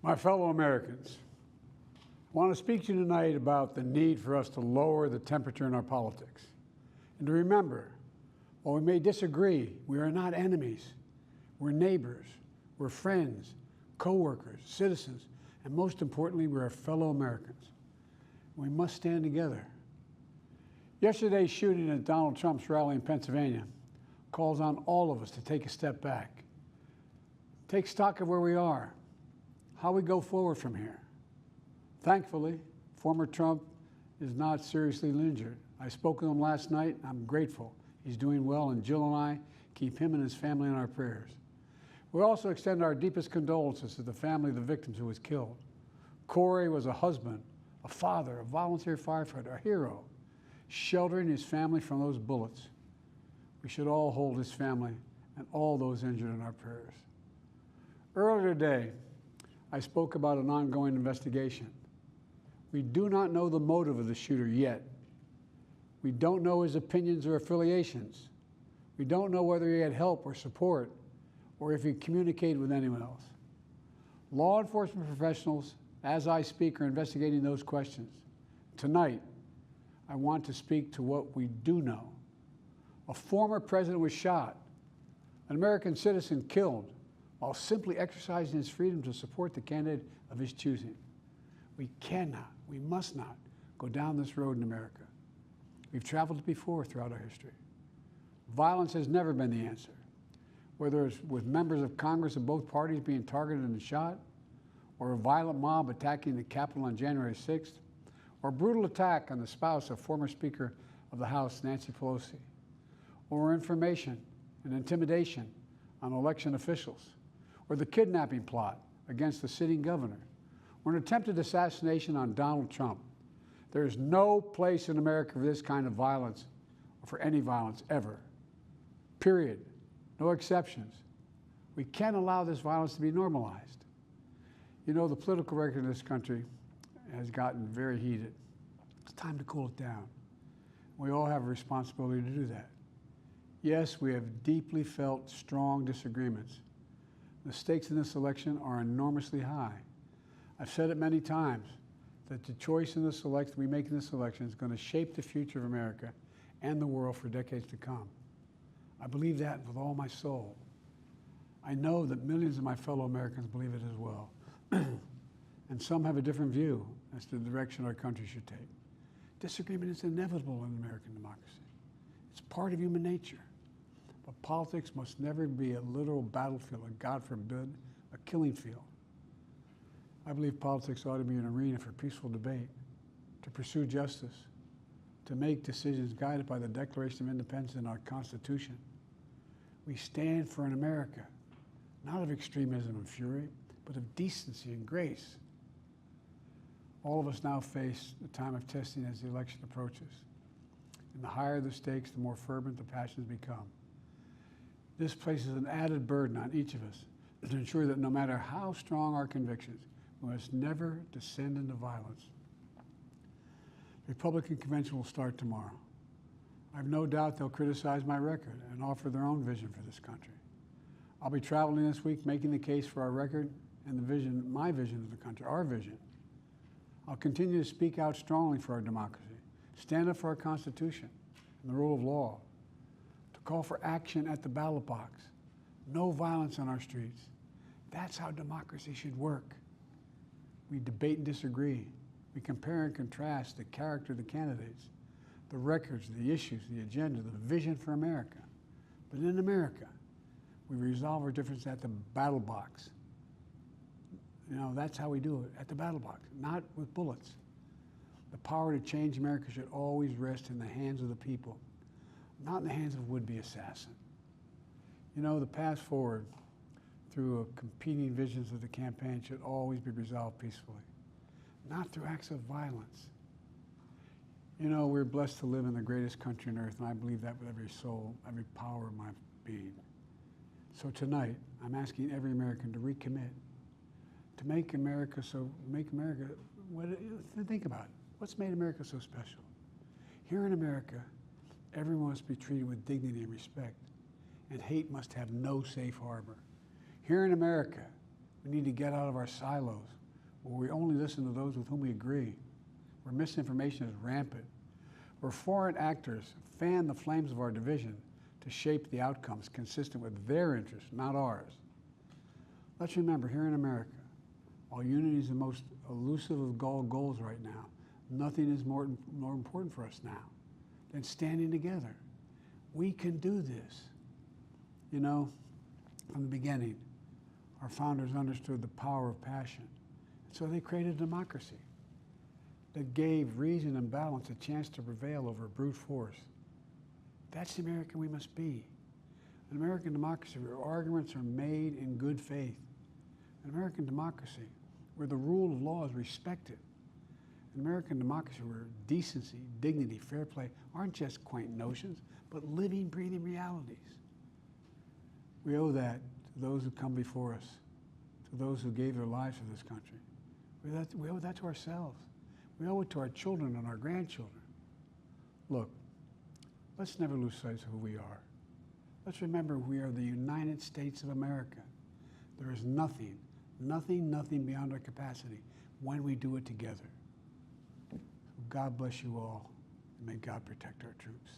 My fellow Americans, I want to speak to you tonight about the need for us to lower the temperature in our politics. And to remember, while we may disagree, we are not enemies. We're neighbors, we're friends, co-workers, citizens, and most importantly, we're fellow Americans. We must stand together. Yesterday's shooting at Donald Trump's rally in Pennsylvania calls on all of us to take a step back, take stock of where we are, how we go forward from here. Thankfully, former Trump is not seriously injured. I spoke with him last night. I'm grateful. He's doing well, and Jill and I keep him and his family in our prayers. We also extend our deepest condolences to the family of the victims who was killed. Corey was a husband, a father, a volunteer firefighter, a hero, sheltering his family from those bullets. We should all hold his family and all those injured in our prayers. Earlier today, I spoke about an ongoing investigation. We do not know the motive of the shooter yet. We don't know his opinions or affiliations. We don't know whether he had help or support or if he communicated with anyone else. Law enforcement professionals, as I speak, are investigating those questions. Tonight, I want to speak to what we do know. A former president was shot, an American citizen killed, while simply exercising his freedom to support the candidate of his choosing. We cannot, we must not go down this road in America. We've traveled it before throughout our history. Violence has never been the answer. Whether it's with members of Congress of both parties being targeted and shot, or a violent mob attacking the Capitol on January 6th, or a brutal attack on the spouse of former Speaker of the House, Nancy Pelosi, or information and intimidation on election officials, or the kidnapping plot against the sitting governor, or an attempted assassination on Donald Trump. There is no place in America for this kind of violence, or for any violence ever. Period. No exceptions. We can't allow this violence to be normalized. You know, the political record in this country has gotten very heated. It's time to cool it down. We all have a responsibility to do that. Yes, we have deeply felt strong disagreements. The stakes in this election are enormously high. I've said it many times that the choice in this election we make in this election is going to shape the future of America and the world for decades to come. I believe that with all my soul. I know that millions of my fellow Americans believe it as well. And some have a different view as to the direction our country should take. Disagreement is inevitable in American democracy. It's part of human nature. But politics must never be a literal battlefield, or God forbid, a killing field. I believe politics ought to be an arena for peaceful debate, to pursue justice, to make decisions guided by the Declaration of Independence and our Constitution. We stand for an America, not of extremism and fury, but of decency and grace. All of us now face the time of testing as the election approaches. And the higher the stakes, the more fervent the passions become. This places an added burden on each of us to ensure that no matter how strong our convictions, we must never descend into violence. The Republican convention will start tomorrow. I have no doubt they'll criticize my record and offer their own vision for this country. I'll be traveling this week making the case for our record and the vision, my vision of the country, our vision. I'll continue to speak out strongly for our democracy, stand up for our Constitution and the rule of law, to call for action at the ballot box, no violence on our streets. That's how democracy should work. We debate and disagree. We compare and contrast the character of the candidates, the records, the issues, the agenda, the vision for America. But in America, we resolve our differences at the battle box. You know, that's how we do it, at the battle box, not with bullets. The power to change America should always rest in the hands of the people, not in the hands of a would-be assassin. You know, the path forward through competing visions of the campaign should always be resolved peacefully, not through acts of violence. You know, we're blessed to live in the greatest country on earth, and I believe that with every soul, every power of my being. So tonight, I'm asking every American to recommit, to make America, think about it. What's made America so special? Here in America, everyone must be treated with dignity and respect, and hate must have no safe harbor. Here in America, We need to get out of our silos, where we only listen to those with whom we agree, where misinformation is rampant, where foreign actors fan the flames of our division to shape the outcomes consistent with their interests, not ours. Let's remember, here in America, while unity is the most elusive of all goals right now, nothing is more important for us now than standing together. We can do this. You know, from the beginning, our founders understood the power of passion. And so they created democracy that gave reason and balance a chance to prevail over brute force. That's the American we must be. An American democracy where arguments are made in good faith. An American democracy where the rule of law is respected. An American democracy where decency, dignity, fair play aren't just quaint notions, but living, breathing realities. We owe that to those who come before us, to those who gave their lives for this country. We owe that to ourselves. We owe it to our children and our grandchildren. Look, let's never lose sight of who we are. Let's remember we are the United States of America. There is nothing beyond our capacity when we do it together. God bless you all, and may God protect our troops.